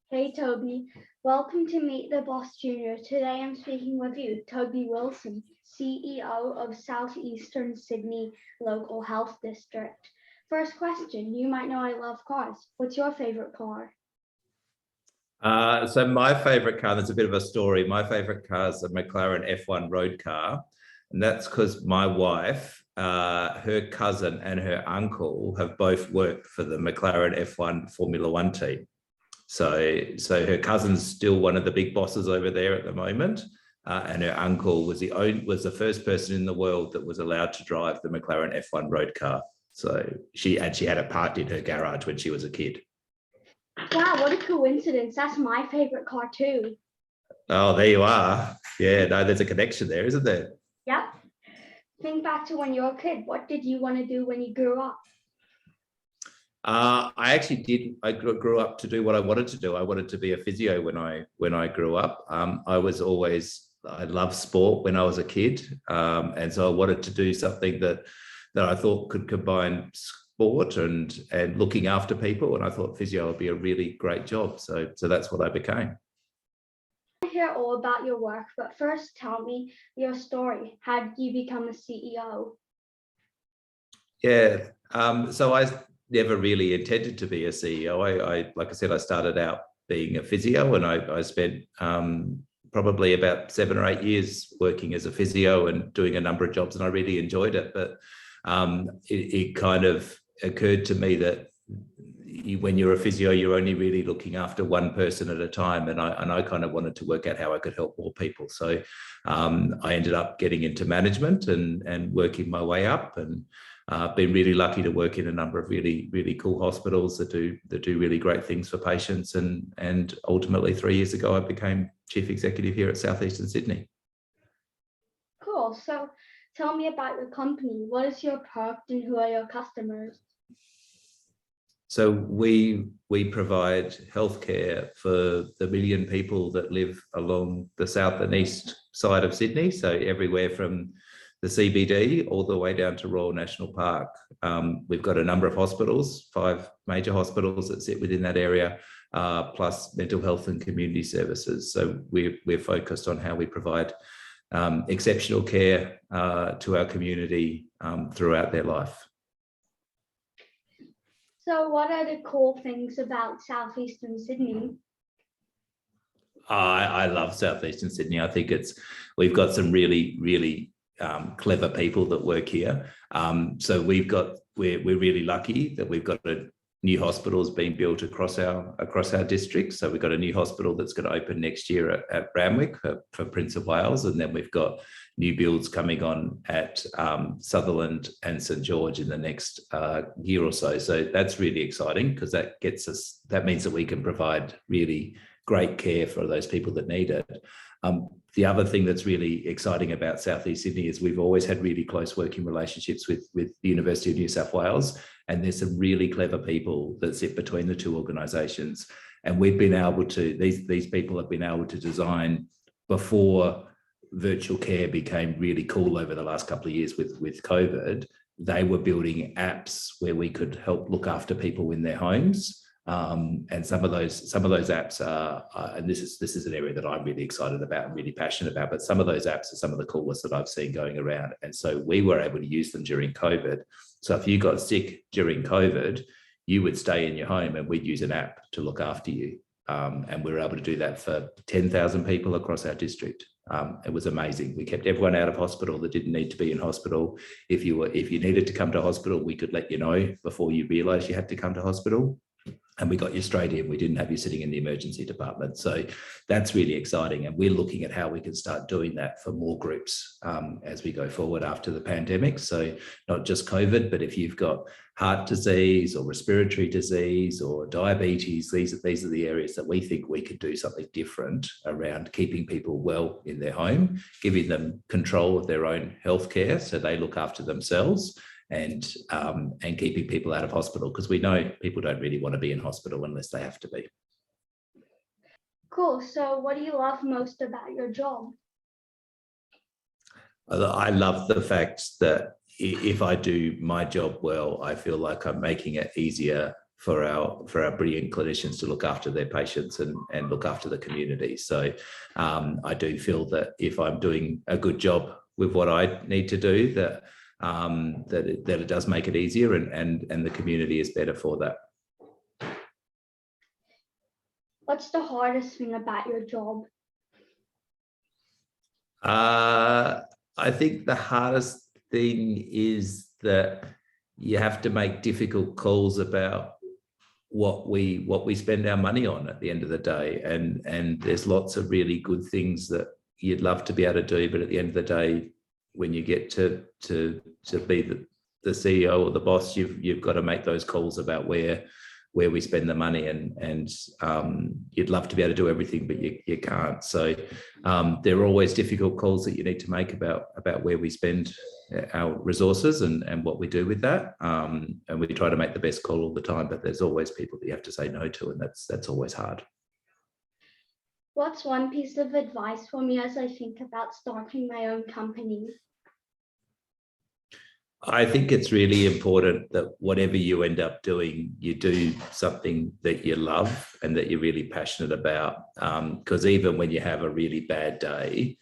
Hey Toby, welcome to Meet the Boss Junior. Today I'm speaking with you, Tobi Wilson, CEO of Southeastern Sydney Local Health District. First question, you might know I love cars. What's your favorite car? So my favorite car, there's a bit of a story. My favorite car is a McLaren F1 road car. And that's because my wife, her cousin and her uncle have both worked for the McLaren F1 Formula One team. So her cousin's still one of the big bosses over there at the moment. And her uncle was the first person in the world that was allowed to drive the McLaren F1 road car. So she had it parked in her garage when she was a kid. Wow, what a coincidence. That's my favorite car too. Oh, there you are. Yeah, no, there's a connection there, isn't there? Yep. Think back to when you were a kid. What did you want to do when you grew up? I actually did. I grew up to do what I wanted to do. I wanted to be a physio when I grew up. I loved sport when I was a kid, and so I wanted to do something that I thought could combine sport and looking after people. And I thought physio would be a really great job. So that's what I became. I hear all about your work, but first tell me your story. How did you become a CEO? Yeah. So I never really intended to be a CEO. Like I said, I started out being a physio, and I spent probably about 7 or 8 years working as a physio and doing a number of jobs, and I really enjoyed it. But it kind of occurred to me that when you're a physio, you're only really looking after one person at a time, and I kind of wanted to work out how I could help more people. So I ended up getting into management and working my way up, and been really lucky to work in a number of really cool hospitals that do really great things for patients. And ultimately 3 years ago, I became chief executive here at Southeastern Sydney. Cool. So tell me about your company. What is your product and who are your customers? So we provide healthcare for the million people that live along the south and east side of Sydney. So everywhere from the CBD all the way down to Royal National Park. We've got a number of hospitals, 5 major hospitals that sit within that area, plus mental health and community services. So we're focused on how we provide exceptional care to our community throughout their life. So what are the cool things about Southeastern Sydney? I love Southeastern Sydney. I think we've got some really clever people that work here. So we're really lucky that we've got a new hospitals being built across our district. So we've got a new hospital that's going to open next year at Randwick for Prince of Wales, and then we've got new builds coming on at Sutherland and St George in the next year or so. So that's really exciting, because that means that we can provide really great care for those people that need it. The other thing that's really exciting about Southeast Sydney is we've always had really close working relationships with the University of New South Wales, and there's some really clever people that sit between the two organisations. And we've been able to, these people have been able to design, before virtual care became really cool over the last couple of years with COVID, they were building apps where we could help look after people in their homes. And some of those apps are, and this is an area that I'm really excited about and really passionate about, but some of those apps are some of the coolest that I've seen going around. And so we were able to use them during COVID. So if you got sick during COVID, you would stay in your home and we'd use an app to look after you. And we were able to do that for 10,000 people across our district. It was amazing. We kept everyone out of hospital that didn't need to be in hospital. If you needed to come to hospital, we could let you know before you realised you had to come to hospital. And we got you straight in. We didn't have you sitting in the emergency department. So that's really exciting. And we're looking at how we can start doing that for more groups as we go forward after the pandemic. So not just COVID, but if you've got heart disease or respiratory disease or diabetes, these are the areas that we think we could do something different around keeping people well in their home, giving them control of their own healthcare so they look after themselves, and keeping people out of hospital, because we know people don't really want to be in hospital unless they have to be. Cool. So what do you love most about your job? I love the fact that if I do my job well, I feel like I'm making it easier our brilliant clinicians to look after their patients and look after the community. So I do feel that if I'm doing a good job with what I need to do, that it does make it easier, and the community is better for that. What's the hardest thing about your job? I think the hardest thing is that you have to make difficult calls about what we spend our money on at the end of the day, and there's lots of really good things that you'd love to be able to do, but at the end of the day, when you get to be the CEO or the boss, you've got to make those calls about where we spend the money, and you'd love to be able to do everything, but you can't. So there are always difficult calls that you need to make about where we spend our resources and what we do with that. And we try to make the best call all the time, but there's always people that you have to say no to, and that's always hard. What's one piece of advice for me as I think about starting my own company? I think it's really important that whatever you end up doing, you do something that you love and that you're really passionate about. Because even when you have a really bad day,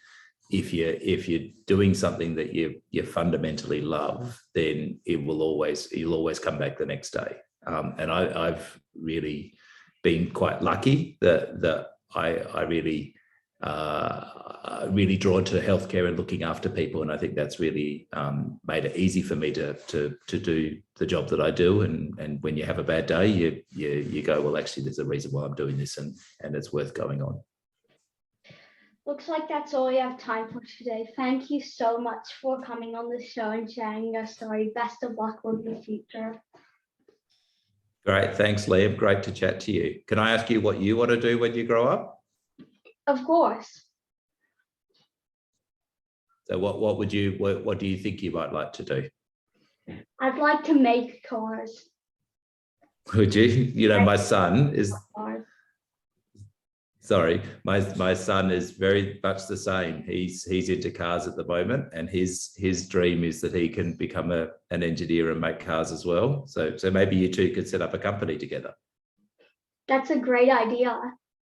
if you're doing something that you fundamentally love, then you'll always come back the next day. And I've really been quite lucky that I really drawn to healthcare and looking after people, and I think that's really made it easy for me to do the job that I do. And when you have a bad day, you go, well, actually, there's a reason why I'm doing this, and it's worth going on. Looks like that's all we have time for today. Thank you so much for coming on the show and sharing your story. Best of luck with the future. Great, thanks, Liam. Great to chat to you. Can I ask you what you want to do when you grow up? Of course. So what do you think you might like to do? I'd like to make cars. Would you? You know, my son is my son is very much the same. He's into cars at the moment, and his dream is that he can become an engineer and make cars as well. So maybe you two could set up a company together. That's a great idea.